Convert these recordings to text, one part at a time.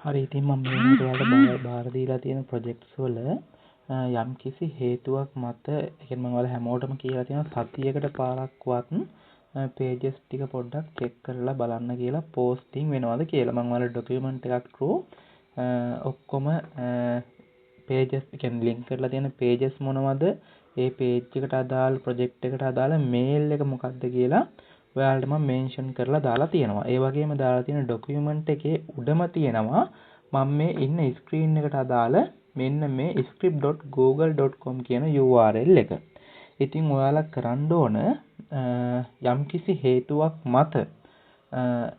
හරි ඉතින් මම මේ වෙනකොට ඔයාලට බාර දීලා තියෙන ප්‍රොජෙක්ට්ස් වල යම්කිසි හේතුවක් මත ඒ කියන්නේ මම ඔයාලා හැමෝටම කියලා තියෙනවා සතියකට පාරක්වත් pages ටික පොඩ්ඩක් check කරලා බලන්න කියලා posting වෙනවද කියලා. මම ඔයාලට document එකක් through ඔක්කොම pages කියන්නේ link කරලා තියෙන pages මොනවද, ඒ page එකට අදාළ project එකට අදාළ mail එක මොකක්ද කියලා ඔයාලට මම mention කරලා දාලා තියෙනවා. ඒ වගේම දාලා තියෙන document එකේ උඩම තියෙනවා මම මේ ඉන්න screen එකට අදාළ මෙන්න මේ script.google.com කියන URL එක. ඉතින් ඔයාලා කරන්න ඕන යම්කිසි හේතුවක් මත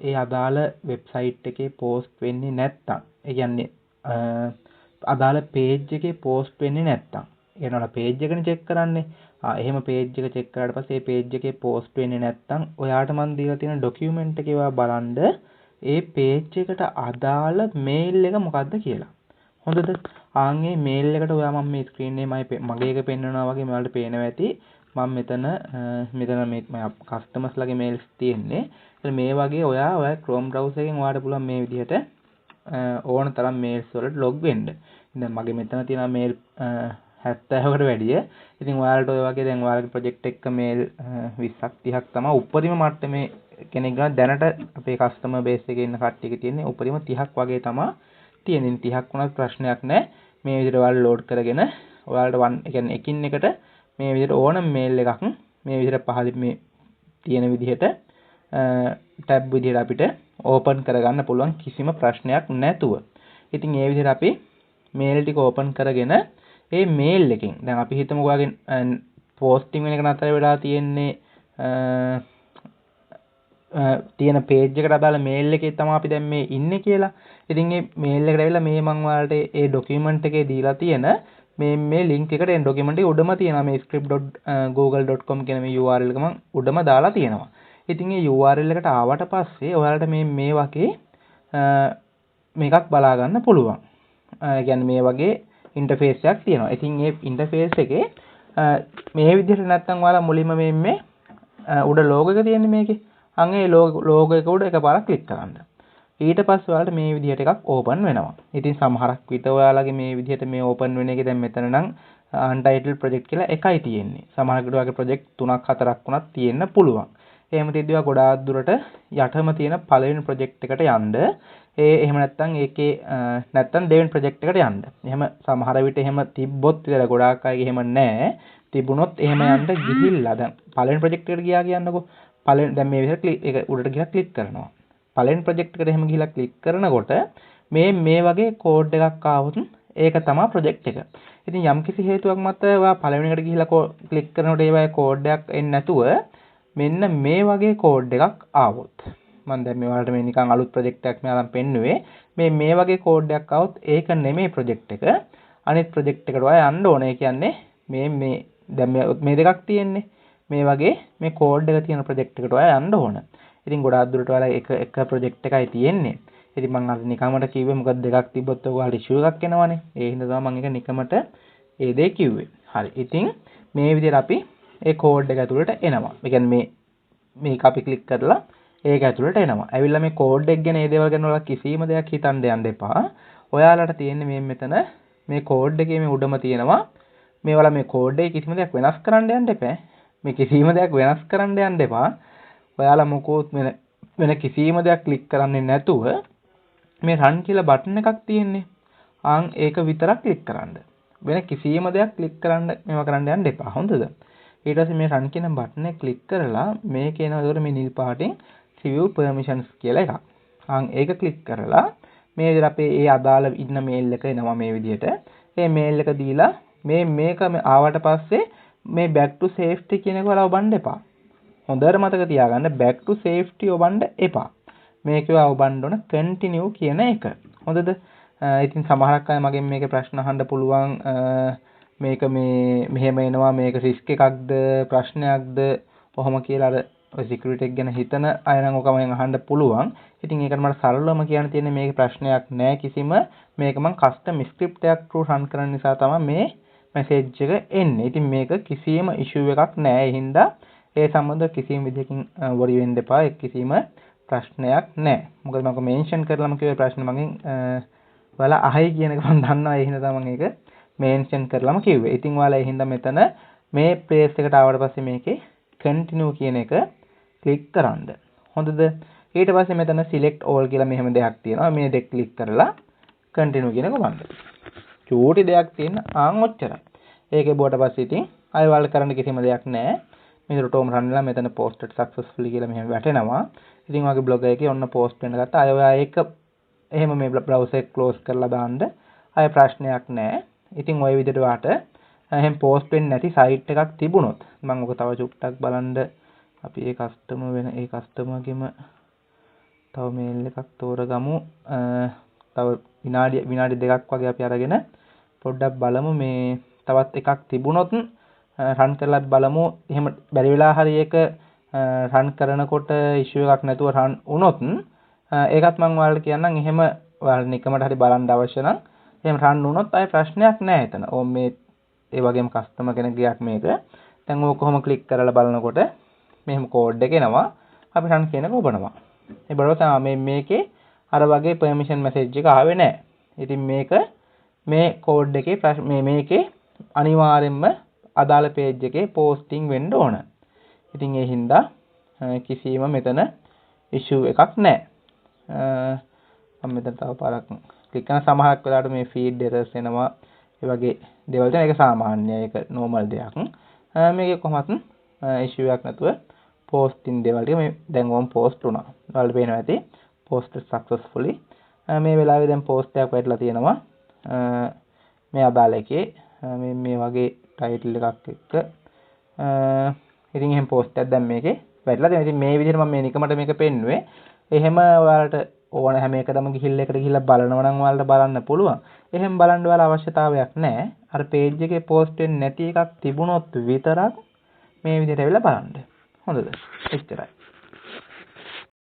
ඒ අදාළ වෙබ්සයිට් එකේ post වෙන්නේ නැත්තම්, ඒ කියන්නේ අදාළ page එකේ post වෙන්නේ නැත්තම්, එනවා page එකනේ check කරන්නේ. එහෙම page එක check කරාට පස්සේ ඒ page එකේ post වෙන්නේ නැත්තම් ඔයාට මම දීලා තියෙන document එකේ ඔයා බලන්න ඒ page එකට අදාළ mail එක මොකක්ද කියලා. හොඳද? ආන්ගේ mail එකට ඔයා මම මේ screen එකේ මගේ එක පෙන්වනවා වගේ ඔයාලට පේනවා ඇති. මම මෙතන මේ customers ලගේ mails තියෙන්නේ. මේ වගේ ඔයා Chrome browser එකෙන් ඔයාලට පුළුවන් මේ විදිහට ඕන තරම් mails වලට log වෙන්න. දැන් මගේ මෙතන තියෙන mail 70කට වැඩිය. ඉතින් ඔයාලට ඔය වගේ දැන් ඔයාලගේ project එක mail 20ක් 30ක් තමයි උපරිම මට්ටමේ කෙනෙක් ගන්න දැනට අපේ customer base එකේ ඉන්න කට්ටියක තියෙන්නේ උපරිම 30ක් වගේ තමයි තියෙන්නේ. 30ක් වුණත් ප්‍රශ්නයක් නැහැ. මේ විදිහට ඔයාලා load කරගෙන ඔයාලට ඒ කියන්නේ එකින් එකට මේ විදිහට ඕනම mail එකක් මේ විදිහට පහළින් මේ තියෙන විදිහට tab විදිහට අපිට open කරගන්න පුළුවන් කිසිම ප්‍රශ්නයක් නැතුව. ඉතින් මේ විදිහට අපි mail ටික open කරගෙන ඒ mail එකෙන් දැන් අපි හිතමු ඔයාගේ posting වෙන එක නතර වෙලා තියෙන්නේ තියෙන page එකට අදාළ mail එකේ තමයි අපි දැන් මේ ඉන්නේ කියලා. ඉතින් මේ mail එකට ඇවිල්ලා මේ මම ඔයාලට ඒ document එකේ දීලා තියෙන මේ link එකට ඒ document එකේ උඩම තියෙනවා මේ script.google.com කියන මේ URL එක මම උඩම දාලා තියෙනවා. ඉතින් මේ URL එකට ආවට පස්සේ ඔයාලට මේ වගේ මේකක් බලා ගන්න පුළුවන්. ඒ කියන්නේ මේ වගේ interface එකක් තියෙනවා. ඉතින් මේ interface එකේ මේ විදිහට නැත්තම් ඔයාලා මුලින්ම මේ උඩ logo එක තියෙන්නේ මේකේ. අන්න ඒ logo එක උඩ එකපාරක් click කරන්න. ඊට පස්සේ ඔයාලට මේ විදිහට එකක් open වෙනවා. ඉතින් සමහරක් විට ඔයාලගේ මේ විදිහට මේ open වෙන එකේ දැන් මෙතන නම් untitled project කියලා එකයි තියෙන්නේ. සමහරකට ඔයාගේ project 3ක් 4ක් වුණත් තියෙන්න පුළුවන්. එහෙම තියද්දී ඔයා ගොඩාක් දුරට යටම තියෙන පළවෙනි project එකට යන්න. එහෙම නැත්නම් ඒකේ නැත්නම් දෙවෙනි project එකට යන්න. එහෙම සමහර විට එහෙම තිබ්බොත් විතර ගොඩාක් අය එහෙම නැහැ. තිබුණොත් එහෙම යන්න ගිහිල්ලා දැන් පළවෙනි project එකට ගියා කියන්නකෝ. දැන් මේ විදිහට ඒක උඩට ගිහලා ක්ලික් කරනවා. පළවෙනි project එකට එහෙම ගිහලා ක්ලික් කරනකොට මේ වගේ කෝඩ් එකක් ආවොත් ඒක තමයි project එක. ඉතින් යම්කිසි හේතුවක් මත ඔයා පළවෙනි එකට ගිහලා ක්ලික් කරනකොට ඒ වගේ කෝඩ් එකක් එන්නේ නැතුව මෙන්න මේ වගේ කෝඩ් එකක් ආවොත් මම දැන් මේ වලට මේ නිකන් අලුත් project එකක් මෙයාලම් පෙන්නුවේ මේ වගේ කෝඩ් එකක් ආවොත් ඒක නෙමෙයි project එක. අනිත් project එකට ඔයා යන්න ඕනේ. ඒ කියන්නේ මේ දැන් මේ දෙකක් තියෙන්නේ. මේ වගේ මේ කෝඩ් එක තියෙන project එකට ඔයා යන්න ඕන. ඉතින් ගොඩාක් දුරට ඔයාලා එක project එකයි තියෙන්නේ. ඉතින් මම අර නිකම්මට කිව්වේ මොකද දෙකක් තිබ්බොත් ඔයාලට issue එකක් එනවනේ. ඒ හින්දා තමයි මම ඒක නිකමට ඒ දේ කිව්වේ. හරි. ඉතින් මේ විදිහට අපි ඒ කෝඩ් එක ඇතුළට එනවා. ඒ කියන්නේ මේක අපි ක්ලික් කරලා ඒක ඇතුළට එනවා. ඇවිල්ලා මේ කෝඩ් එක ගැන ඒ දේවල් ගැන ඔයාලා කිසිම දෙයක් හිතන්න යන්න එපා. ඔයාලට තියෙන්නේ මේ මෙතන මේ කෝඩ් එකේ මේ උඩම තියෙනවා. මේවල මේ කෝඩ් එකේ කිසිම දෙයක් වෙනස් කරන්න යන්න එපා. මේ කිසිම දෙයක් වෙනස් කරන්න යන්න එපා. ඔයාලා මොකොත් වෙන කිසිම දෙයක් ක්ලික් කරන්නේ නැතුව මේ run කියලා බටන් එකක් තියෙන්නේ. ඒක විතරක් ක්ලික් කරන්න. වෙන කිසිම දෙයක් ක්ලික් කරන්න මේවා කරන්න යන්න එපා. හොඳද? ඊට පස්සේ මේ run කියන බටන් එක ක්ලික් කරලා මේක එනවා. ඒකට මේ නිල් පාටින් view permissions කියලා එකක්. ඒක ක්ලික් කරලා මේ විදිහට අපේ ඒ අදාළ ඉන්න mail එක එනවා මේ විදිහට. මේ mail එක දීලා මේක ආවට පස්සේ මේ back to safety කියන එක ඔයාලා ඔබන්න එපා. හොඳට මතක තියාගන්න back to safety ඔබන්න එපා. මේක ඔයා ඔබන්න ඕන continue කියන එක. හොඳද? ඉතින් සමහරක් අය මගෙන් මේකේ ප්‍රශ්න අහන්න පුළුවන් මේක මෙහෙම එනවා මේක risk එකක්ද ප්‍රශ්නයක්ද කොහොම කියලා අර security එක ගැන හිතන අය නම් ඔක මගෙන් අහන්න පුළුවන්. ඉතින් ඒකට මට සරලවම කියන්න තියෙන්නේ මේක ප්‍රශ්නයක් නෑ කිසිම. මේක මම custom script එකක් through run කරන නිසා තමයි මේ message එක එන්නේ. ඉතින් මේක කිසිම issue එකක් නෑ. ඒ හින්දා ඒ සම්බන්ධව කිසිම විදිහකින් worry වෙන්න එපා. කිසිම ප්‍රශ්නයක් නෑ. මොකද මම mention කරලම කිව්වේ ප්‍රශ්න මගෙන් ඔයාලා අහයි කියන එක මම දන්නවා. ඒ හින්දා තමයි ඒක මෙන්ෂන් කරලාම කිව්වේ. ඉතින් ඔයාලා ඒ හින්දා මෙතන මේ ප්ලේස් එකට ආවට පස්සේ මේකේ continue කියන එක ක්ලික් කරන්න. හොඳද? ඊට පස්සේ මෙතන select all කියලා මෙහෙම දෙයක් තියෙනවා. මේ දෙක ක්ලික් කරලා continue කියන එක වන්න. චූටි දෙයක් තියෙන ඔච්චරයි. ඒක බොට පස්සේ ඉතින් අය ඔයාලා කරන්න කිසිම දෙයක් නැහැ. මේකට ටෝම් රන් වෙලා මෙතන posted successfully කියලා මෙහෙම වැටෙනවා. ඉතින් ඔයාගේ blog එකේ ඔන්න post වෙන්න ගත්තා. අය ඔයා ඒක එහෙම මේ browser එක close කරලා දාන්න. අය ප්‍රශ්නයක් නැහැ. ඉතින් ওই විදිහට ඔයාට එහෙම post වෙන්නේ නැති site එකක් තිබුණොත් මම ඔක තව චුට්ටක් බලන්න අපි ඒ කස්ටමර්ගෙම තව මේල් එකක් තෝරගමු. තව විනාඩි දෙකක් වගේ අපි අරගෙන පොඩ්ඩක් බලමු මේ තවත් එකක් තිබුණොත් රන් කරලත් බලමු. එහෙම බැරි වෙලා හරි ඒක රන් කරනකොට ඉෂුව එකක් නැතුව රන් වුණොත් ඒකත් මම ඔයාලට කියන්නම්. එහෙම ඔයාලා නිකමට හරි බලන්න අවශ්‍ය නම් එහෙම රන් වුණොත් ආයේ ප්‍රශ්නයක් නැහැ එතන. ඕම් මේ ඒ වගේම කස්ටමර් කෙනෙක්ගේ එකක් මේක. දැන් ඕක කොහොම ක්ලික් කරලා බලනකොට මෙහෙම කෝඩ් එක එනවා. අපි රන් කියන එක ඔබනවා. ඒ බලවත් මේකේ අර වගේ permission message එක ආවේ නැහැ. ඉතින් මේ කෝඩ් එකේ මේකේ අනිවාර්යෙන්ම අදාළ page එකේ posting වෙන්න ඕන. ඉතින් ඒ හින්දා කිසිම මෙතන issue එකක් නැහැ. මම මෙතන තව පාරක් ක්ලික් කරන සමහරක් වෙලාවට මේ feed errors එනවා. ඒ වගේ දේවල් තියෙන එක සාමාන්‍යයි. ඒක normal දෙයක්. මේකේ කොහොමත් issue එකක් නැතුව posting දේවල් ටික මේ දැන් ඕම් post වුණා. ඔයාලට පේනවා ඇති posted successfully. මේ වෙලාවේ දැන් post එකක් වැටලා තියෙනවා. මේ අදාළ එකේ මේ වගේ title එකක් එක්ක ඉතින් එහෙම post එකක් දැන් මේකේ වැටලා තියෙනවා. ඉතින් මේ විදිහට මම මේ නිකමට මේක පෙන්නුවේ. එහෙම ඔයාලට ඕන හැම එකටම ගිහිල්ලා බලනවා නම් ඔයාලට බලන්න පුළුවන්. එහෙම බලන්න ඔයාලා අවශ්‍යතාවයක් නැහැ. අර page එකේ post වෙන්නේ නැති එකක් තිබුණොත් විතරක් මේ විදිහට ඇවිල්ලා බලන්න. හොඳද? එච්චරයි.